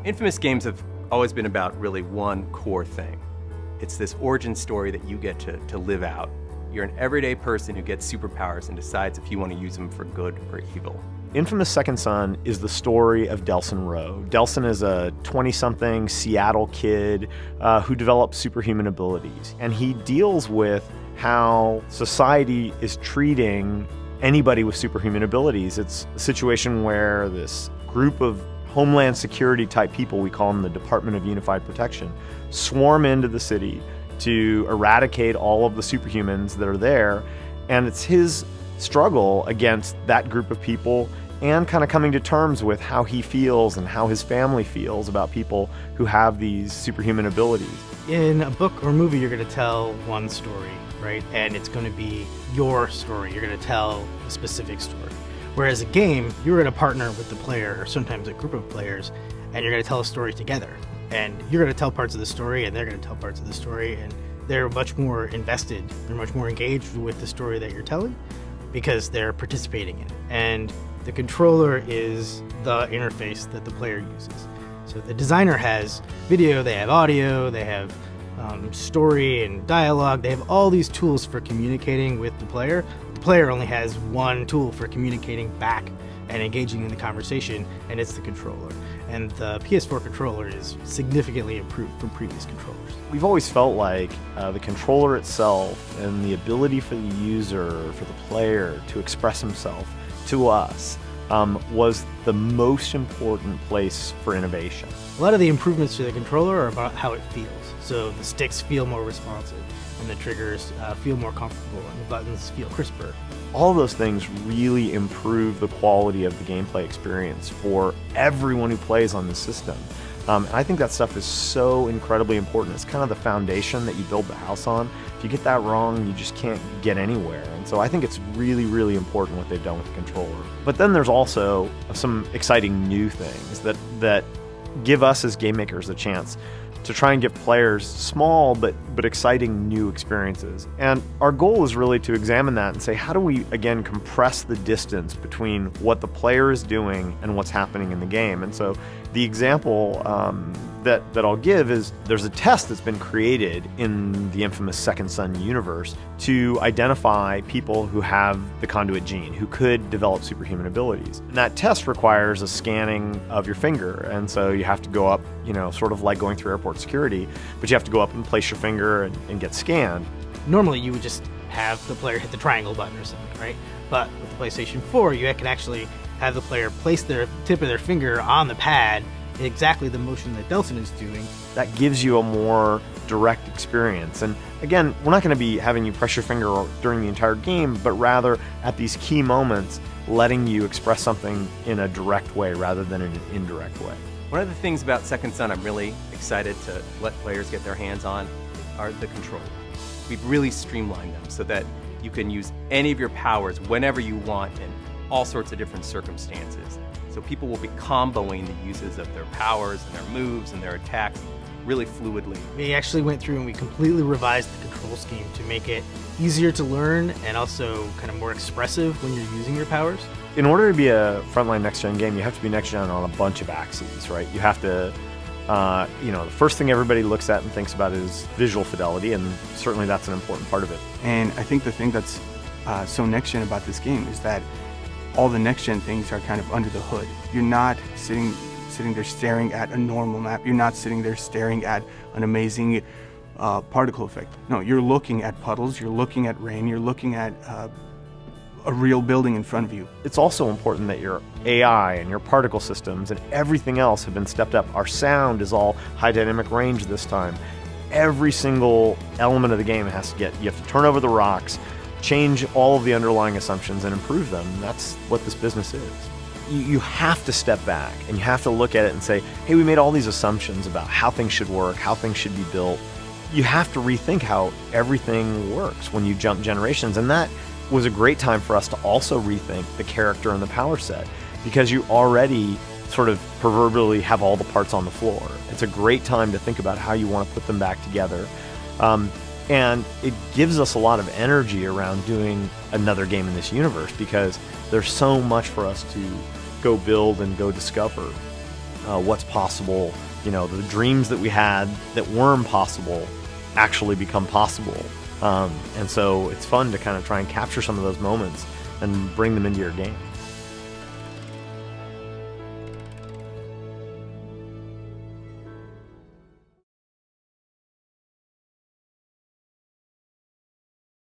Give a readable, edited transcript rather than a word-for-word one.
Infamous games have always been about really one core thing. It's this origin story that you get to live out. You're an everyday person who gets superpowers and decides if you want to use them for good or evil. Infamous Second Son is the story of Delsin Rowe. Delsin is a 20-something Seattle kid who develops superhuman abilities. And he deals with how society is treating anybody with superhuman abilities. It's a situation where this group of Homeland Security type people, we call them the Department of Unified Protection, swarm into the city to eradicate all of the superhumans that are there. And it's his struggle against that group of people and kind of coming to terms with how he feels and how his family feels about people who have these superhuman abilities. In a book or movie, you're going to tell one story, right? And it's going to be your story. You're going to tell a specific story. Whereas a game, you're going to partner with the player, or sometimes a group of players, and you're going to tell a story together. And you're going to tell parts of the story, and they're going to tell parts of the story, and they're much more invested, they're much more engaged with the story that you're telling because they're participating in it. And the controller is the interface that the player uses. So the designer has video, they have audio, they have story and dialogue, they have all these tools for communicating with the player. The player only has one tool for communicating back and engaging in the conversation, and it's the controller. And the PS4 controller is significantly improved from previous controllers. We've always felt like the controller itself and the ability for the user, for the player to express himself to us was the most important place for innovation. A lot of the improvements to the controller are about how it feels. So the sticks feel more responsive, and the triggers feel more comfortable, and the buttons feel crisper. All of those things really improve the quality of the gameplay experience for everyone who plays on the system. And I think that stuff is so incredibly important. It's kind of the foundation that you build the house on. If you get that wrong, you just can't get anywhere. And so I think it's really, really important what they've done with the controller. But then there's also some exciting new things that give us as game makers a chance to try and give players small but exciting new experiences. And our goal is really to examine that and say, how do we, again, compress the distance between what the player is doing and what's happening in the game? And so the example that I'll give is there's a test that's been created in the infamous Second Son universe to identify people who have the conduit gene, who could develop superhuman abilities. And that test requires a scanning of your finger. And so you have to go up, you know, sort of like going through airport security, but you have to go up and place your finger and get scanned. Normally you would just have the player hit the triangle button or something, right? But with the PlayStation 4, you can actually have the player place their tip of their finger on the pad in exactly the motion that Delsin is doing. That gives you a more direct experience. And again, we're not going to be having you press your finger during the entire game, but rather at these key moments, letting you express something in a direct way rather than in an indirect way. One of the things about Second Son I'm really excited to let players get their hands on are the controls. We've really streamlined them so that you can use any of your powers whenever you want in all sorts of different circumstances. So people will be comboing the uses of their powers and their moves and their attacks really fluidly. We actually went through and we completely revised the control scheme to make it easier to learn and also kind of more expressive when you're using your powers. In order to be a frontline next-gen game, you have to be next-gen on a bunch of axes, right? You have to, you know, the first thing everybody looks at and thinks about is visual fidelity, and certainly that's an important part of it. And I think the thing that's so next-gen about this game is that all the next-gen things are kind of under the hood. You're not sitting there staring at a normal map. You're not sitting there staring at an amazing particle effect. No, you're looking at puddles, you're looking at rain, you're looking at a real building in front of you. It's also important that your AI and your particle systems and everything else have been stepped up. Our sound is all high dynamic range this time. Every single element of the game has to you have to turn over the rocks, change all of the underlying assumptions and improve them. That's what this business is. You have to step back and you have to look at it and say, hey, we made all these assumptions about how things should work, how things should be built. You have to rethink how everything works when you jump generations, and that was a great time for us to also rethink the character and the power set, because you already sort of proverbially have all the parts on the floor. It's a great time to think about how you want to put them back together. And it gives us a lot of energy around doing another game in this universe, because there's so much for us to go build and go discover what's possible. You know, the dreams that we had that were impossible actually become possible. And so it's fun to kind of try and capture some of those moments and bring them into your game.